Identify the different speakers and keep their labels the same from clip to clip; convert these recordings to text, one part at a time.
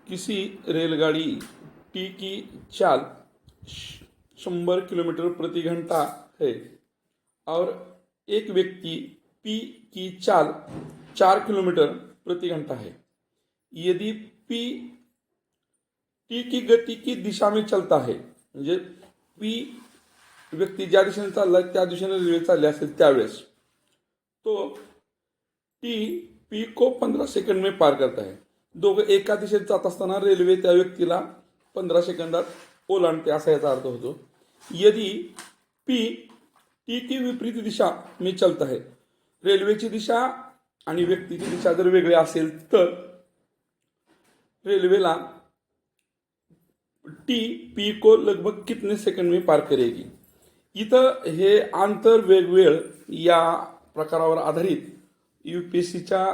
Speaker 1: किसी रेलगाड़ी टी की चाल 100 किलोमीटर प्रति घंटा है और एक व्यक्ति पी की चाल 4 किलोमीटर प्रति घंटा है। यदि पी टी की गति की दिशा में चलता है, म्हणजे पी व्यक्ती ज्या दिशेने चालला त्या दिशेने रेल्वे चालली असेल त्यावेळेस तो टी पी को 15 सेकंड में पार करता है। दोघं एका दिशेत जात असताना रेल्वे त्या व्यक्तीला 15 सेकंदात ओलांडते असा याचा अर्थ होतो। यदि पी टी की विपरीत दिशा में चलता है, रेल्वेची दिशा आणि व्यक्तीची दिशा जर वेगळी असेल तर रेल्वेला टी पी को लगभग कितने सेकंड में पार करेगी। इथं हे आंतर वेगवेळ या प्रकारावर आधारित यूपीएससीच्या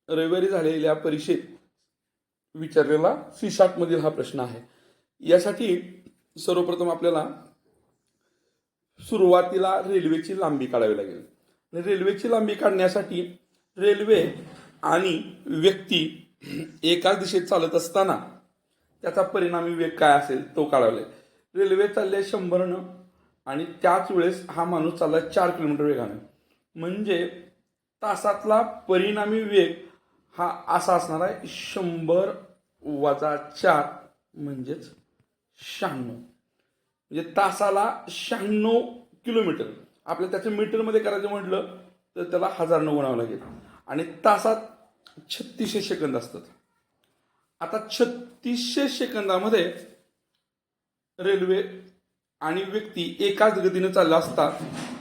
Speaker 1: रविवारी झालेल्या परीक्षेत विचारलेला C60 मधील हा प्रश्न आहे। यासाठी सर्वप्रथम आपल्याला सुरुवातीला रेल्वेची लांबी काढावी लागेल। रेल्वेची लांबी काढण्यासाठी रेल्वे आणि व्यक्ती एकाच दिशेत चालत असताना त्याचा परिणामी वेग काय असेल तो काढावा लागेल। रेल्वे चालले 100 न आणि त्याच वेळेस हा माणूस चालला 4 किलोमीटर वेगाने, म्हणजे तासातला परिणामी वेग हा असा असणार आहे 100 वजा 4 म्हणजेच 96, म्हणजे तासाला 96 किलोमीटर। आपल्याला त्याचं मीटरमध्ये करायचं म्हटलं तर त्याला 1000 ने गुणावं लागेल आणि तासात 3600 सेकंद असतात। आता 3600 सेकंदामध्ये रेल्वे आणि व्यक्ती एकाच गतीने चालला असता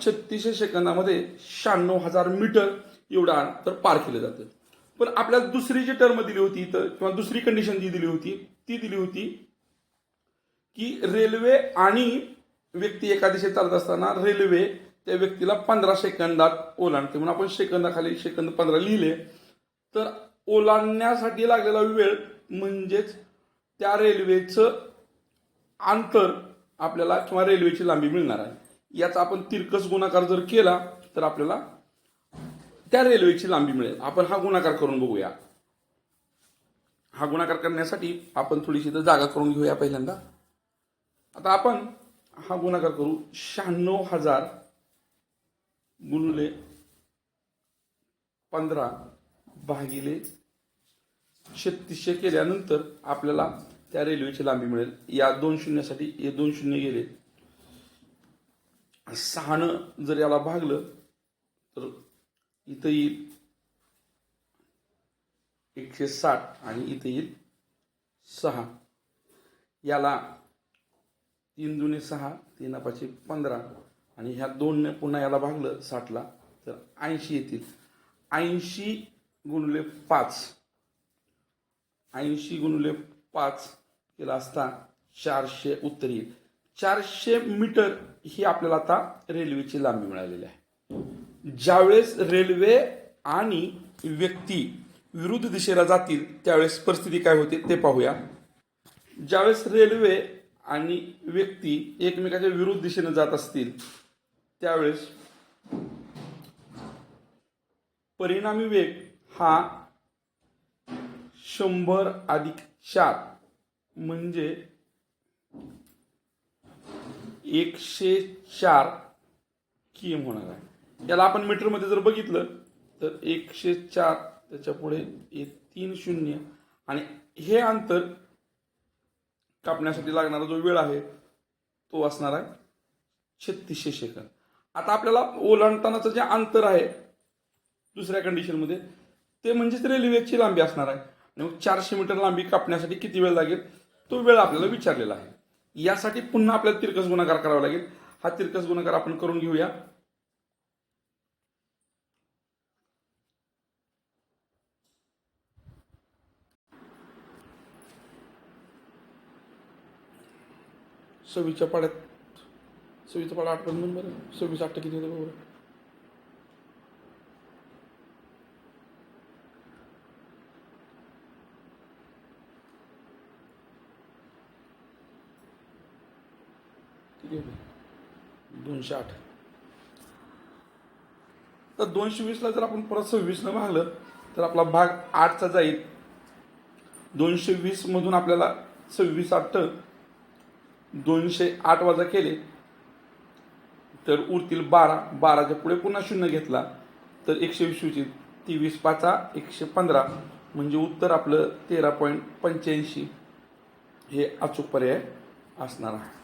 Speaker 1: 3600 सेकंदामध्ये 96,000 मीटर एवढं अंतर पार केलं जातं। पण आपल्याला दुसरी जी टर्म दिली होती तर किंवा दुसरी कंडिशन जी दिली होती ती दिली होती की रेल्वे आणि व्यक्ती एका दिशेत चालत असताना रेल्वे त्या व्यक्तीला 15 सेकंदात ओलांडते, म्हणून आपण सेकंदाखाली सेकंद 15 लिहिले तर ओलांडण्यासाठी लागलेला वेळ म्हणजेच त्या रेल्वेचं अंतर आपल्याला किंवा रेल्वेची लांबी मिळणार आहे। याचा आपण तिरकस गुणाकार जर केला तर आपल्याला त्या रेल्वेची लांबी मिळेल। आपण हा गुणाकार करून बघूया। हा गुणाकार करण्यासाठी आपण थोडीशी जागा करून घेऊया पहिल्यांदा। आता आपण हा गुणाकार करू 96,000 गुणिले 15 भागिले 3600 केल्यानंतर आपल्याला त्या रेल्वेची लांबी मिळेल। या 2 शून्यासाठी हे 2 शून्य गेले, 6 ने जर याला भागलं तर इथं येईल 160 आणि इथे येईल 6। याला 3 दुने 6, 3 पाचे 15 आणि ह्या 2 ने पुन्हा याला भागलं 60 ला तर 80 येतील। 80 गुणिले 5, 80 गुणिले 5 केला असता 400 उत्तर येईल। 400 मीटर ही आपल्याला आता रेल्वेची लांबी मिळालेली आहे। ज्यावेळेस रेल्वे आणि व्यक्ती विरुद्ध दिशेला जातील त्यावेळेस परिस्थिती काय होते ते पाहूया। ज्यावेळेस रेल्वे आणि व्यक्ती एकमेकाच्या विरुद्ध दिशेने जात असतील त्यावेळेस परिणामी वेग हा 100 अधिक 4 म्हणजे 104 km होणार आहे। याला आपण मीटरमध्ये जर बघितलं तर 104 त्याच्या पुढे 3 शून्य आणि हे अंतर कापण्यासाठी लागणारा जो वेळ आहे तो असणार आहे 3600 सेकंद। आता आपल्याला ओलांडतानाचं जे अंतर आहे दुसऱ्या कंडिशनमध्ये ते म्हणजेच रेल्वेची लांबी असणार आहे आणि मग 400 मीटर लांबी कापण्यासाठी किती वेळ लागेल तो वेळ आपल्याला विचारलेला आहे। यासाठी पुन्हा आपल्याला तिरकस गुणाकार करावा लागेल। हा तिरकस गुणाकार आपण करून घेऊया। सव्वीसच्या पाड्यात 8 बरोबर 26 8 किती होते बरोबर 208। तर 220 ला जर आपण परत 26 न भागलं तर आपला भाग 8चा जाईल 220 मधून आपल्याला 26 8 208 वजा केले तर उरतील 12. 12च्या पुढे पुन्हा 0 घेतला तर 120 23 5 115 म्हणजे उत्तर आपलं 13.85 हे अचूक पर्याय असणार आहे.